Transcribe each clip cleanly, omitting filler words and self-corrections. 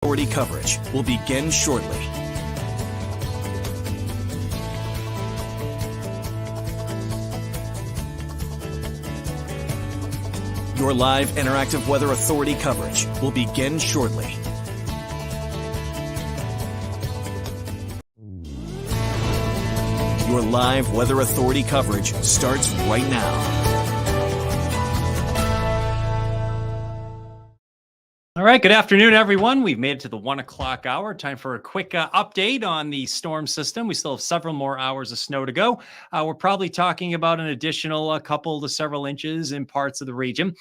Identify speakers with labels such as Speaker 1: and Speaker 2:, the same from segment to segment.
Speaker 1: Authority coverage will begin shortly. Your live interactive Weather Authority coverage will begin shortly. Your live Weather Authority coverage starts right now.
Speaker 2: All right, good afternoon, everyone. We've made it to the 1 o'clock hour. Time for a quick update on the storm system. We still have several more hours of snow to go. We're probably talking about an additional couple to several inches in parts of the region.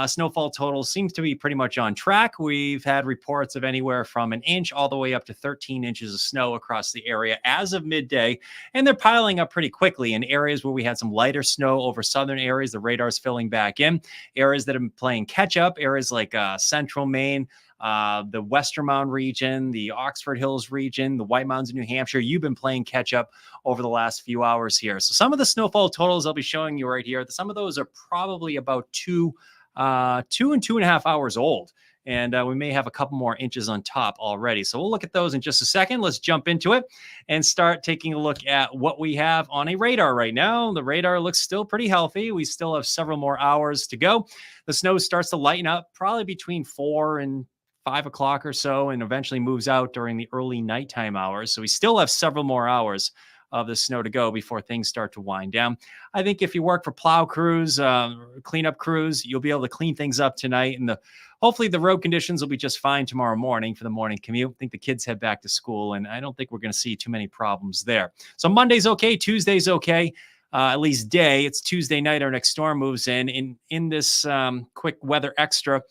Speaker 2: Snowfall total seems to be pretty much on track. We've had reports of anywhere from an inch all the way up to 13 inches of snow across the area as of midday, and they're piling up pretty quickly in areas where we had some lighter snow over southern areas. The radar's filling back in. Areas that have been playing catch up, areas like central Maine, the Western Mound region, the Oxford Hills region, the White Mountains of New Hampshire. You've been playing catch up over the last few hours here. So some of the snowfall totals I'll be showing you right here, some of those are probably about 2 and 2.5 hours old. And we may have a couple more inches on top already. So we'll look at those in just a second. Let's jump into it and start taking a look at what we have on a radar right now. The radar looks still pretty healthy. We still have several more hours to go. The snow starts to lighten up probably between 4 and 5 o'clock or so, and eventually moves out during the early nighttime hours. So we still have several more hours of the snow to go before things start to wind down. I think if you work for plow crews, cleanup crews, you'll be able to clean things up tonight. And hopefully the road conditions will be just fine tomorrow morning for the morning commute. I think the kids head back to school, and I don't think we're going to see too many problems there. So Monday's okay. Tuesday's okay. At least day. It's Tuesday night. Our next storm moves in this quick weather extra.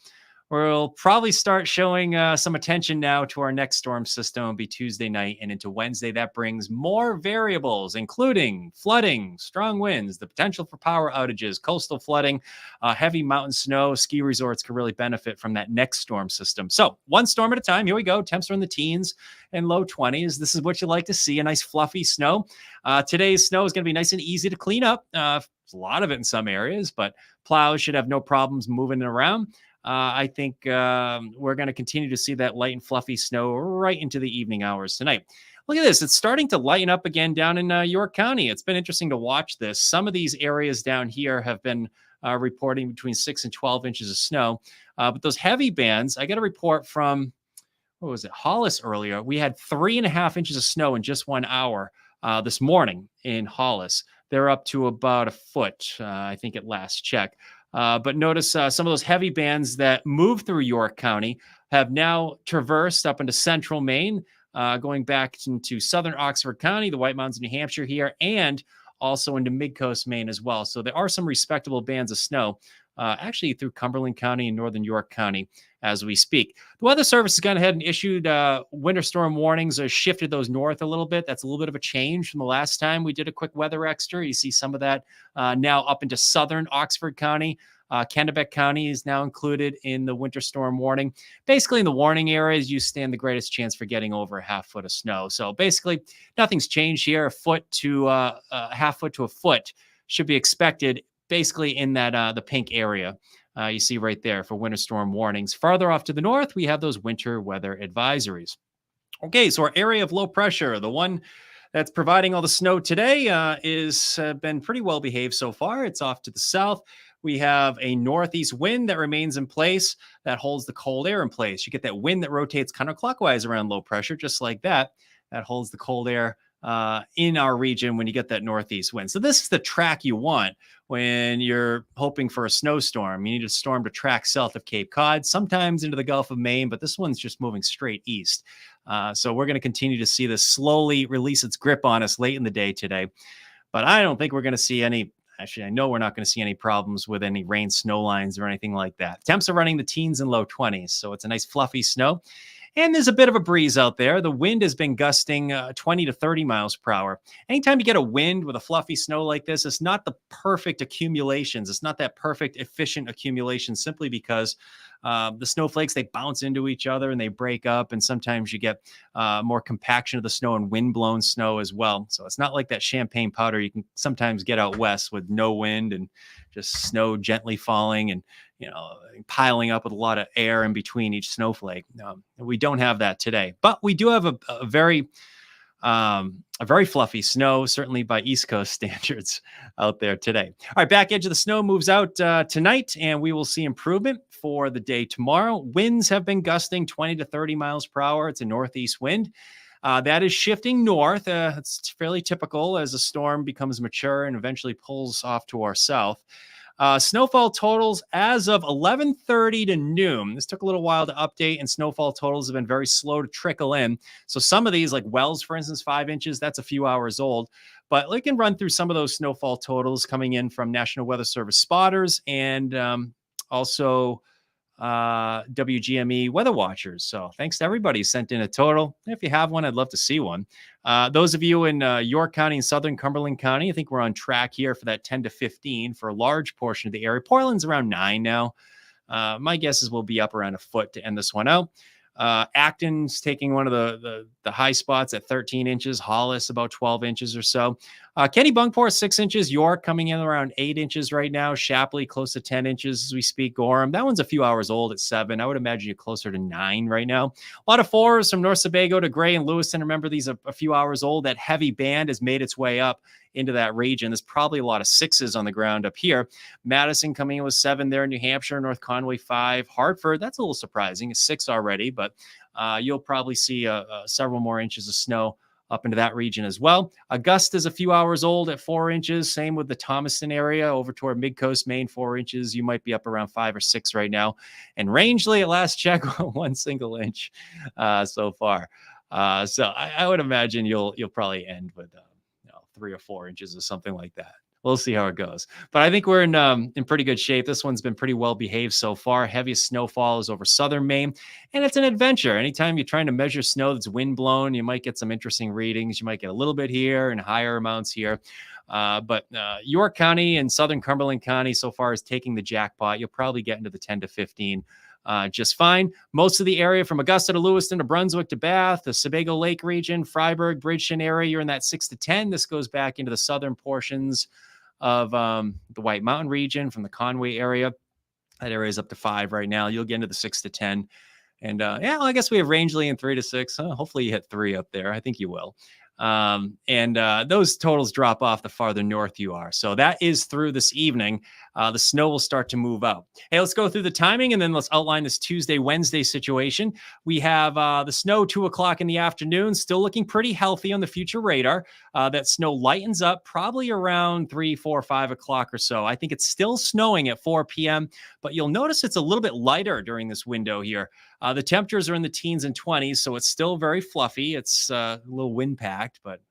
Speaker 2: We'll probably start showing some attention now to our next storm system. It'll be Tuesday night and into Wednesday. That brings more variables, including flooding, strong winds, the potential for power outages, coastal flooding, heavy mountain snow. Ski resorts could really benefit from that next storm system. So one storm at a time. Here we go. Temps are in the teens and low 20s. This is what you like to see, a nice fluffy snow. Today's snow is going to be nice and easy to clean up. There's a lot of it in some areas, but plows should have no problems moving it around. I think we're going to continue to see that light and fluffy snow right into the evening hours tonight. Look at this. It's starting to lighten up again down in York County. It's been interesting to watch this. Some of these areas down here have been reporting between 6 and 12 inches of snow. But those heavy bands, I got a report from, what was it, Hollis earlier. We had 3.5 inches of snow in just 1 hour this morning in Hollis. They're up to about a foot, I think, at last check. But notice some of those heavy bands that move through York County have now traversed up into central Maine, going back into southern Oxford County, the White Mountains of New Hampshire here, and also into mid-coast Maine as well. So there are some respectable bands of snow actually through Cumberland County and northern York County as we speak. The Weather Service has gone ahead and issued winter storm warnings, or shifted those north a little bit. That's a little bit of a change from the last time we did a quick weather extra. You see some of that now up into southern Oxford County. Kennebec County is now included in the winter storm warning. Basically, in the warning areas, you stand the greatest chance for getting over a half foot of snow. So basically, nothing's changed here. A foot to a half foot to a foot should be expected, basically in that the pink area. You see right there for winter storm warnings. Farther off to the north, we have those winter weather advisories. Okay, so our area of low pressure, the one that's providing all the snow today, is been pretty well behaved so far. It's off to the south. We have a northeast wind that remains in place that holds the cold air in place. You get that wind that rotates counterclockwise around low pressure, just like that. That holds the cold air in our region when you get that northeast wind. So this is the track you want when you're hoping for a snowstorm. You need a storm to track south of Cape Cod, sometimes into the Gulf of Maine, but this one's just moving straight east. So we're going to continue to see this slowly release its grip on us late in the day today. But I don't think we're going to see any. Actually, I know we're not going to see any problems with any rain snow lines or anything like that. Temps are running the teens and low 20s, so it's a nice fluffy snow. And there's a bit of a breeze out there. The wind has been gusting 20 to 30 miles per hour. Anytime you get a wind with a fluffy snow like this, it's not the perfect accumulations. It's not that perfect, efficient accumulation, simply because the snowflakes, they bounce into each other and they break up. And sometimes you get more compaction of the snow and wind-blown snow as well. So it's not like that champagne powder you can sometimes get out west with no wind and just snow gently falling. And piling up with a lot of air in between each snowflake. We don't have that today, but we do have a very fluffy snow, certainly by East Coast standards out there today. All right, back edge of the snow moves out tonight, and we will see improvement for the day tomorrow. Winds have been gusting 20 to 30 miles per hour. It's a northeast wind. That is shifting north. It's fairly typical as a storm becomes mature and eventually pulls off to our south. Snowfall totals as of 11:30 to noon. This took a little while to update, and snowfall totals have been very slow to trickle in. So some of these, like Wells, for instance, 5 inches, that's a few hours old. But we can run through some of those snowfall totals coming in from National Weather Service spotters and also WGME weather watchers. So thanks to everybody who sent in a total. If you have one, I'd love to see one. Those of you in York County and Southern Cumberland County, I think we're on track here for that 10 to 15 for a large portion of the area. Portland's around 9 now. My guess is we'll be up around a foot to end this one out. Acton's taking one of the high spots at 13 inches. Hollis about 12 inches or so. Kennebunkport 6 inches. York coming in around 8 inches right now. Shapley close to 10 inches as we speak. Gorham, that one's a few hours old at 7. I would imagine you're closer to 9 right now. A lot of 4s from North Sebago to Gray and Lewiston. Remember, these are a few hours old. That heavy band has made its way up into that region. There's probably a lot of 6s on the ground up here. Madison coming in with 7 there in New Hampshire. North Conway 5. Hartford, that's a little surprising. It's 6 already, but you'll probably see several more inches of snow up into that region as well. Augusta's a few hours old at 4 inches. Same with the Thomaston area over toward Mid-Coast, Maine, 4 inches. You might be up around 5 or 6 right now. And Rangeley, at last check, 1 single inch so far. So I would imagine you'll probably end with 3 or 4 inches or something like that. We'll see how it goes. But I think we're in pretty good shape. This one's been pretty well behaved so far. Heaviest snowfall is over southern Maine, and it's an adventure. Anytime you're trying to measure snow that's wind blown, you might get some interesting readings. You might get a little bit here and higher amounts here. But York County and Southern Cumberland County so far is taking the jackpot. You'll probably get into the 10 to 15 just fine. Most of the area from Augusta to Lewiston to Brunswick to Bath, the Sebago Lake region, Freiburg, Bridgeton area, you're in that 6 to 10. This goes back into the southern portions of the White Mountain region from the Conway area. That area is up to 5 right now. You'll get into the 6 to 10. And I guess we have Rangeley in 3 to 6. Hopefully you hit 3 up there. I think you will. Those totals drop off the farther north you are. So that is through this evening. The snow will start to move out. Hey, let's go through the timing and then let's outline this Tuesday, Wednesday situation. We have the snow 2 o'clock in the afternoon, still looking pretty healthy on the future radar. That snow lightens up probably around 3, 4, 5 o'clock or so. I think it's still snowing at 4 p.m., but you'll notice it's a little bit lighter during this window here. The temperatures are in the teens and 20s, so it's still very fluffy. It's a little wind packed, but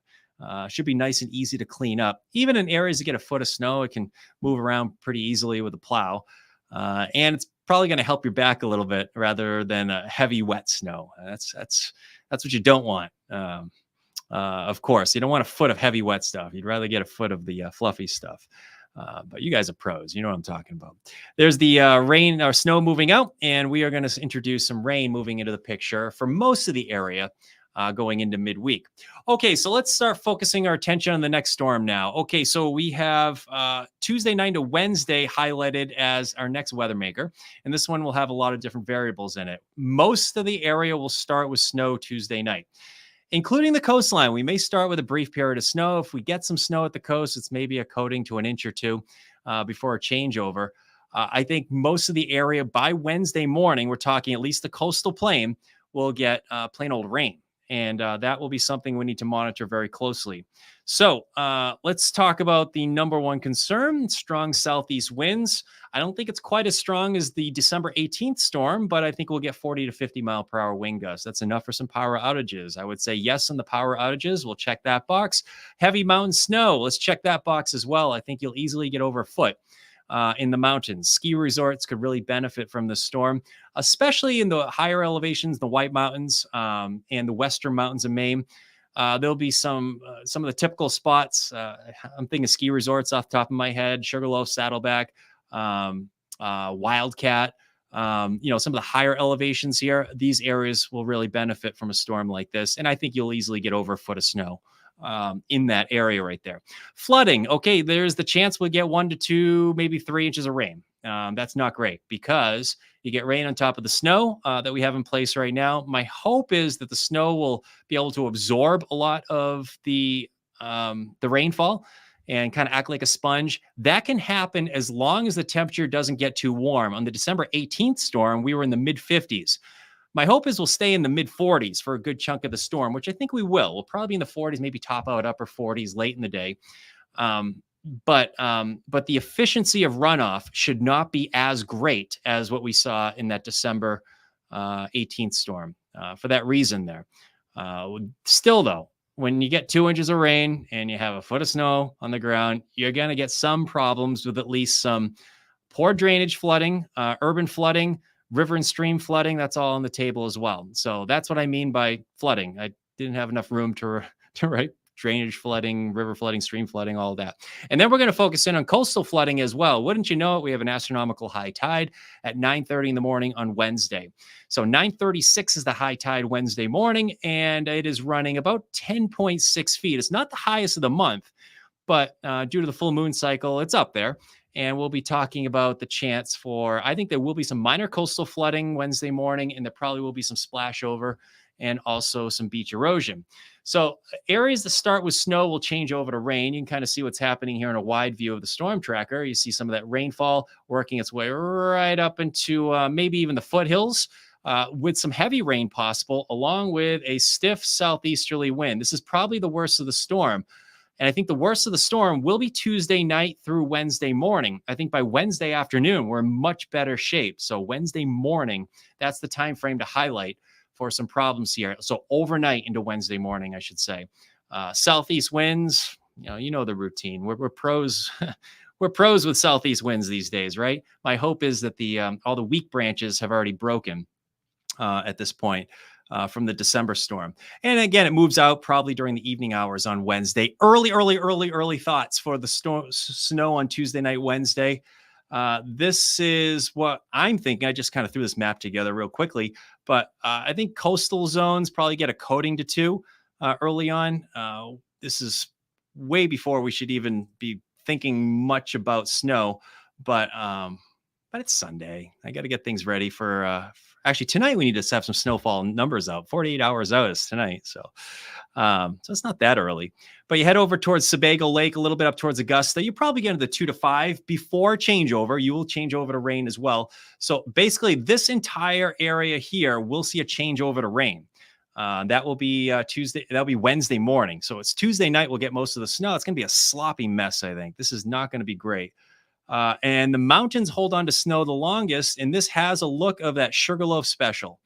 Speaker 2: should be nice and easy to clean up. Even in areas that get a foot of snow, it can move around pretty easily with a plow. And it's probably going to help your back a little bit rather than heavy, wet snow. That's what you don't want. Of course, you don't want a foot of heavy, wet stuff. You'd rather get a foot of the fluffy stuff. But you guys are pros. You know what I'm talking about. There's the rain or snow moving out, and we are going to introduce some rain moving into the picture for most of the area going into midweek. Okay, so let's start focusing our attention on the next storm now. Okay, so we have Tuesday night to Wednesday highlighted as our next weather maker, and this one will have a lot of different variables in it. Most of the area will start with snow Tuesday night, including the coastline. We may start with a brief period of snow. If we get some snow at the coast, it's maybe a coating to an inch or two before a changeover. I think most of the area by Wednesday morning, we're talking at least the coastal plain, will get plain old rain. And that will be something we need to monitor very closely. So let's talk about the number one concern, strong southeast winds. I don't think it's quite as strong as the December 18th storm, but I think we'll get 40 to 50 mile per hour wind gusts. That's enough for some power outages. I would say yes on the power outages. We'll check that box. Heavy mountain snow. Let's check that box as well. I think you'll easily get over a foot. In the mountains. Ski resorts could really benefit from this storm, especially in the higher elevations, the White Mountains and the Western Mountains of Maine. There'll be some of the typical spots. I'm thinking ski resorts off the top of my head: Sugarloaf, Saddleback, Wildcat. Some of the higher elevations here. These areas will really benefit from a storm like this, and I think you'll easily get over a foot of snow in that area right there. Flooding. Okay, there's the chance we'll get 1 to 2, maybe 3 inches of rain. that's not great because you get rain on top of the snow that we have in place right now. My hope is that the snow will be able to absorb a lot of the rainfall and kind of act like a sponge. That can happen as long as the temperature doesn't get too warm. On the December 18th storm, we were in the mid 50s. My hope is we'll stay in the mid 40s for a good chunk of the storm, which I think we will. We'll probably be in the 40s, maybe top out upper 40s late in the day. But the efficiency of runoff should not be as great as what we saw in that December 18th storm. For that reason, there. Still, though, when you get 2 inches of rain and you have a foot of snow on the ground, you're going to get some problems with at least some poor drainage flooding, urban flooding, river and stream flooding. That's all on the table as well. So that's what I mean by flooding. I didn't have enough room to write drainage flooding, river flooding, stream flooding, all of that. And then we're going to focus in on coastal flooding as well. Wouldn't you know it? We have an astronomical high tide at 9:30 in the morning on Wednesday. So 9:36 is the high tide Wednesday morning, and it is running about 10.6 feet. It's not the highest of the month, but due to the full moon cycle, it's up there. And we'll be talking about the chance for, I think there will be some minor coastal flooding Wednesday morning, and there probably will be some splash over and also some beach erosion. So areas that start with snow will change over to rain. You can kind of see what's happening here in a wide view of the storm tracker. You see some of that rainfall working its way right up into maybe even the foothills with some heavy rain possible, along with a stiff southeasterly wind. This is probably the worst of the storm. And I think the worst of the storm will be Tuesday night through Wednesday morning. I think by Wednesday afternoon, we're in much better shape. So Wednesday morning, that's the time frame to highlight for some problems here. So overnight into Wednesday morning, I should say. Southeast winds, you know the routine. We're pros. We're pros with southeast winds these days, right? My hope is that all the weak branches have already broken at this point. From the December storm. And again, it moves out probably during the evening hours on Wednesday. Early thoughts for the snow on Tuesday night, Wednesday. This is what I'm thinking. I just kind of threw this map together real quickly, but I think coastal zones probably get a coating to 2 early on. This is way before we should even be thinking much about snow, but it's Sunday. I got to get things ready for actually tonight. We need to have some snowfall numbers out. 48 hours out is tonight. So it's not that early, but you head over towards Sebago Lake, a little bit up towards Augusta. You probably get into the 2 to 5 before changeover. You will change over to rain as well. So basically this entire area here will see a changeover to rain. That will be Tuesday. That'll be Wednesday morning. So it's Tuesday night. We'll get most of the snow. It's going to be a sloppy mess. I think this is not going to be great. And the mountains hold on to snow the longest. And this has a look of that Sugarloaf special,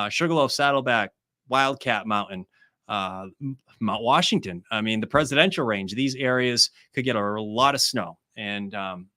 Speaker 2: Sugarloaf, Saddleback, Wildcat Mountain, Mount Washington. I mean, the presidential range, these areas could get a lot of snow. And I'm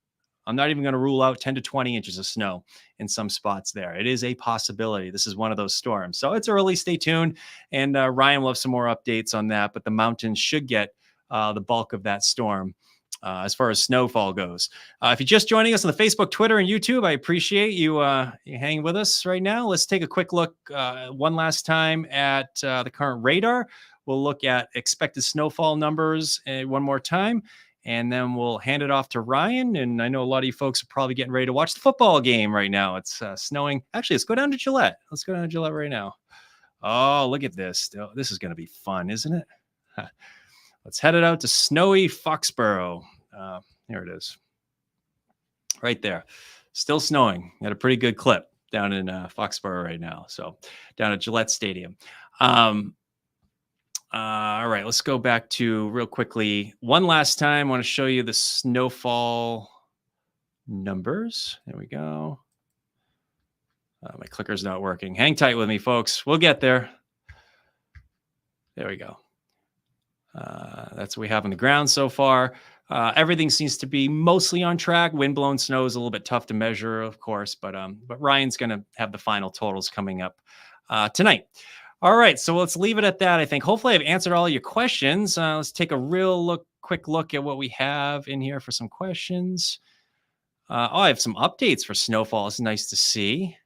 Speaker 2: not even going to rule out 10 to 20 inches of snow in some spots there. It is a possibility. This is one of those storms. So it's early. Stay tuned. And Ryan will have some more updates on that. But the mountains should get the bulk of that storm. As far as snowfall goes. If you're just joining us on the Facebook, Twitter, and YouTube, I appreciate you hanging with us right now. Let's take a quick look one last time at the current radar. We'll look at expected snowfall numbers one more time, and then we'll hand it off to Ryan. And I know a lot of you folks are probably getting ready to watch the football game right now. It's snowing. Actually, let's go down to Gillette. Let's go down to Gillette right now. Oh, look at this. Oh, this is going to be fun, isn't it? Let's head it out to snowy Foxborough. Here it is. Right there. Still snowing at a pretty good clip down in Foxborough right now. So down at Gillette Stadium. All right, let's go back to real quickly. One last time, I want to show you the snowfall numbers. There we go. My clicker's not working. Hang tight with me, folks. We'll get there. There we go. That's what we have on the ground so far. Everything seems to be mostly on track. Wind-blown snow is a little bit tough to measure, of course, but Ryan's going to have the final totals coming up tonight. All right, so let's leave it at that, I think. Hopefully I've answered all your questions. Let's take a quick look at what we have in here for some questions. I have some updates for snowfall. It's nice to see.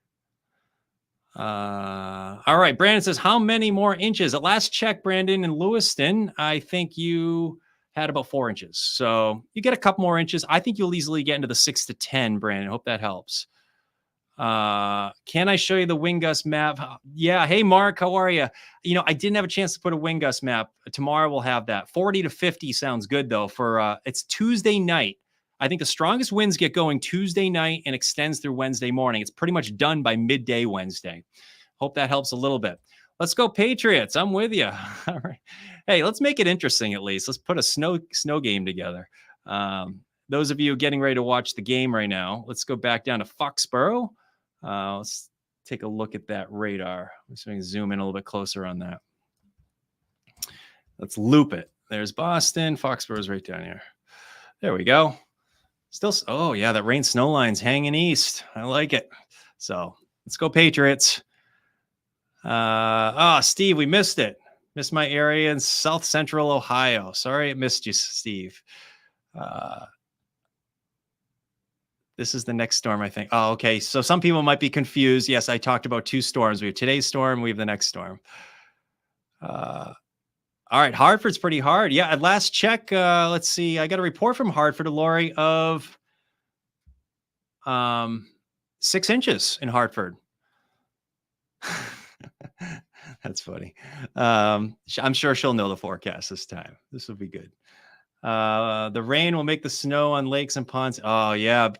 Speaker 2: All right, Brandon says, how many more inches? At last check, Brandon, in Lewiston, I think you had about 4 inches. So you get a couple more inches. I think you'll easily get into the 6 to 10, Brandon. Hope that helps. Can I show you the wind gust map? Yeah. Hey, Mark, how are you? I didn't have a chance to put a wind gust map. Tomorrow we'll have that. 40 to 50 sounds good though. For it's Tuesday night. I think the strongest winds get going Tuesday night and extends through Wednesday morning. It's pretty much done by midday Wednesday. Hope that helps a little bit. Let's go Patriots. I'm with you. All right. Hey, let's make it interesting at least. Let's put a snow game together. Those of you getting ready to watch the game right now, let's go back down to Foxborough. Let's take a look at that radar. Let's zoom in a little bit closer on that. Let's loop it. There's Boston. Foxborough's right down here. There we go. Still, oh yeah, that rain snow line's hanging east. I like it. So let's go Patriots. Steve, we missed it. Missed my area in South Central Ohio. Sorry, I missed you, Steve. This is the next storm, I think. Oh, okay. So some people might be confused. Yes, I talked about 2 storms. We have today's storm. We have the next storm. All right. Hartford's pretty hard. Yeah. At last check, let's see. I got a report from Hartford, Lori, of 6 inches in Hartford. That's funny. I'm sure she'll know the forecast this time. This will be good. The rain will make the snow on lakes and ponds. Oh, yeah.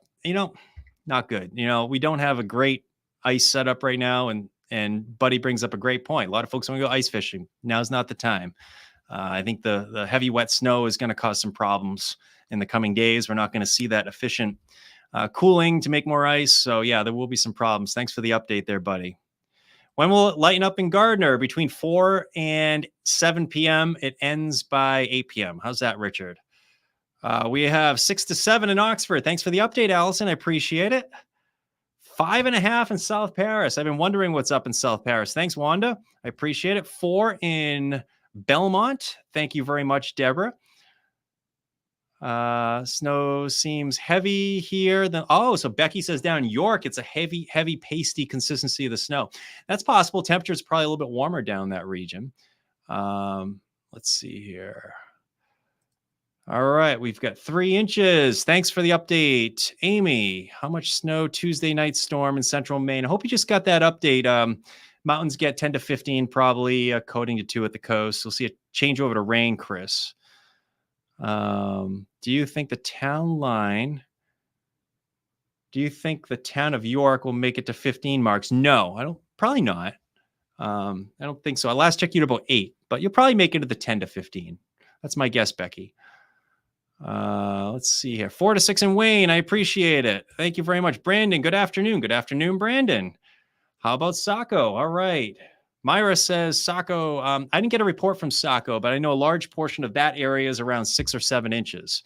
Speaker 2: Not good. We don't have a great ice setup right now. And Buddy brings up a great point. A lot of folks want to go ice fishing. Now's not the time. I think the heavy, wet snow is going to cause some problems in the coming days. We're not going to see that efficient cooling to make more ice. So, yeah, there will be some problems. Thanks for the update there, Buddy. When will it lighten up in Gardner? Between 4 and 7 p.m. It ends by 8 p.m. How's that, Richard? We have 6 to 7 in Oxford. Thanks for the update, Allison. I appreciate it. 5.5 in South Paris. I've been wondering what's up in South Paris. Thanks, Wanda. I appreciate it. 4 in Belmont. Thank you very much, Deborah. Snow seems heavy here. So Becky says down in York, it's a heavy, pasty consistency of the snow. That's possible. Temperature is probably a little bit warmer down that region. Let's see here. All right, we've got 3 inches. Thanks for the update. Amy, how much snow Tuesday night storm in central Maine? I hope you just got that update. Mountains get 10 to 15, probably coating to 2 at the coast. We'll see a change over to rain, Chris. Do you think the town of York will make it to 15 marks? No, probably not. I don't think so. I last checked you at about 8, but you'll probably make it to the 10 to 15. That's my guess, Becky. Let's see here. 4 to 6 in Wayne. I appreciate it. Thank you very much. Brandon, good afternoon. Good afternoon, Brandon. How about Saco? All right. Myra says Saco. I didn't get a report from Saco, but I know a large portion of that area is around 6 or 7 inches.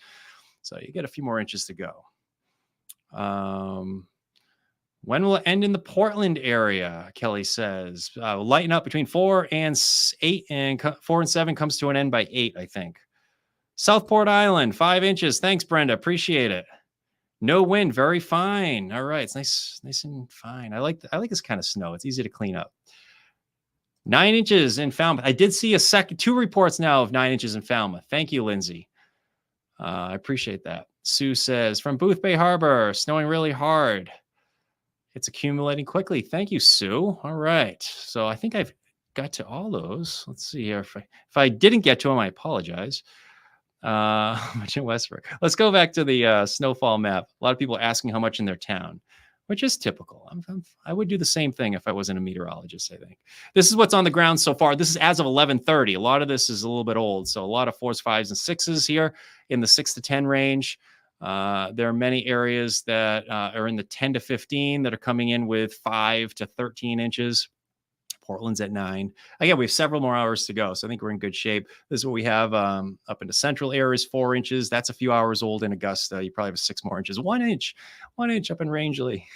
Speaker 2: So you get a few more inches to go. When will it end in the Portland area? Kelly says lighten up between 4 and 8, and 4 and 7 comes to an end by 8, I think. Southport Island, 5 inches. Thanks, Brenda. Appreciate it. No wind, very fine. All right, it's nice and fine. I like this kind of snow. It's easy to clean up. 9 inches in Falmouth. I did see 2 reports now of 9 inches in Falmouth. Thank you, Lindsay. I appreciate that. Sue says, from Booth Bay Harbor, snowing really hard. It's accumulating quickly. Thank you, Sue. All right. So I think I've got to all those. Let's see here. If I didn't get to them, I apologize. How much in Westbrook? Let's go back to the snowfall map. A lot of people asking how much in their town, which is typical. I would do the same thing if I wasn't a meteorologist, I think. This is what's on the ground so far. This is as of 11:30. A lot of this is a little bit old. So a lot of 4s, 5s, and 6s here in the 6 to 10 range. There are many areas that are in the 10 to 15 that are coming in with 5 to 13 inches. Portland's at 9. Again, we have several more hours to go, so I think we're in good shape. This is what we have up into central areas, 4 inches. That's a few hours old in Augusta. You probably have 6 more inches. 1 inch up in Rangeley.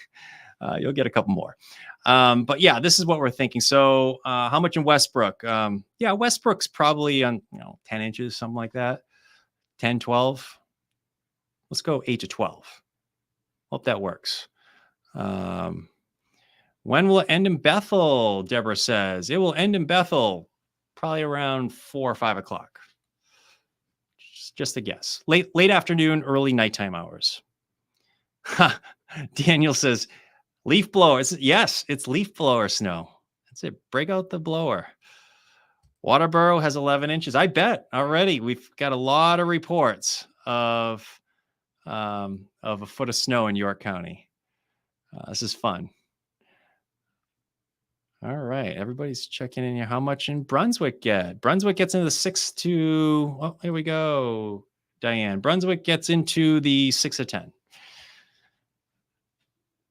Speaker 2: You'll get a couple more. But yeah, this is what we're thinking. So how much in Westbrook? Yeah, Westbrook's probably on 10 inches, something like that. 10, 12. Let's go 8 to 12. Hope that works. When will it end in Bethel? Deborah says it will end in Bethel probably around 4 or 5 o'clock. Just a guess. Late afternoon, early nighttime hours. Daniel says, leaf blower. Yes, it's leaf blower snow. That's it. Break out the blower. Waterboro has 11 inches. I bet already. We've got a lot of reports of a foot of snow in York County. This is fun. All right. Everybody's checking in here. How much in Brunswick get? Brunswick gets into the 6 to, well, here we go. Diane. Brunswick gets into the 6 of 10.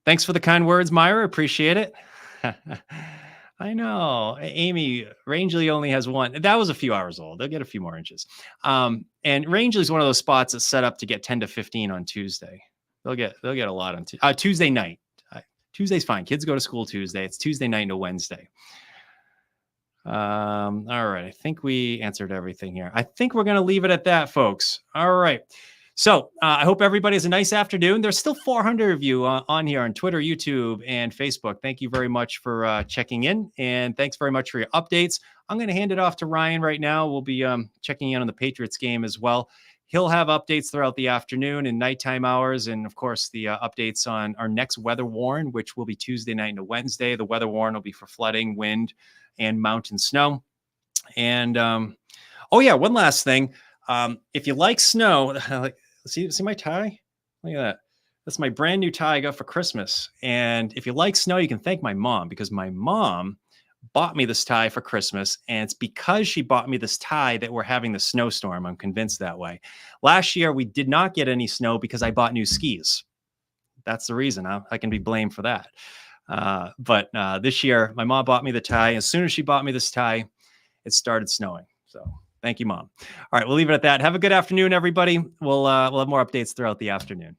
Speaker 2: Thanks for the kind words, Myra. Appreciate it. I know. Amy, Rangeley only has one. That was a few hours old. They'll get a few more inches. And Rangeley is one of those spots that's set up to get 10 to 15 on Tuesday. They'll get a lot on Tuesday night. Tuesday's fine. Kids go to school Tuesday. It's Tuesday night into Wednesday. All right. I think we answered everything here. I think we're going to leave it at that, folks. All right. So I hope everybody has a nice afternoon. There's still 400 of you on here on Twitter, YouTube, and Facebook. Thank you very much for checking in. And thanks very much for your updates. I'm going to hand it off to Ryan right now. We'll be checking in on the Patriots game as well. He'll have updates throughout the afternoon and nighttime hours. And of course, the updates on our next weather warn, which will be Tuesday night into Wednesday. The weather warn will be for flooding, wind, and mountain snow. And one last thing. If you like snow, see my tie? Look at that. That's my brand new tie I got for Christmas. And if you like snow, you can thank my mom, because my mom bought me this tie for Christmas. And it's because she bought me this tie that we're having the snowstorm. I'm convinced that way. Last year, we did not get any snow because I bought new skis. That's the reason. I can be blamed for that. But this year, my mom bought me the tie. As soon as she bought me this tie, it started snowing. So thank you, Mom. All right, we'll leave it at that. Have a good afternoon, everybody. We'll have more updates throughout the afternoon.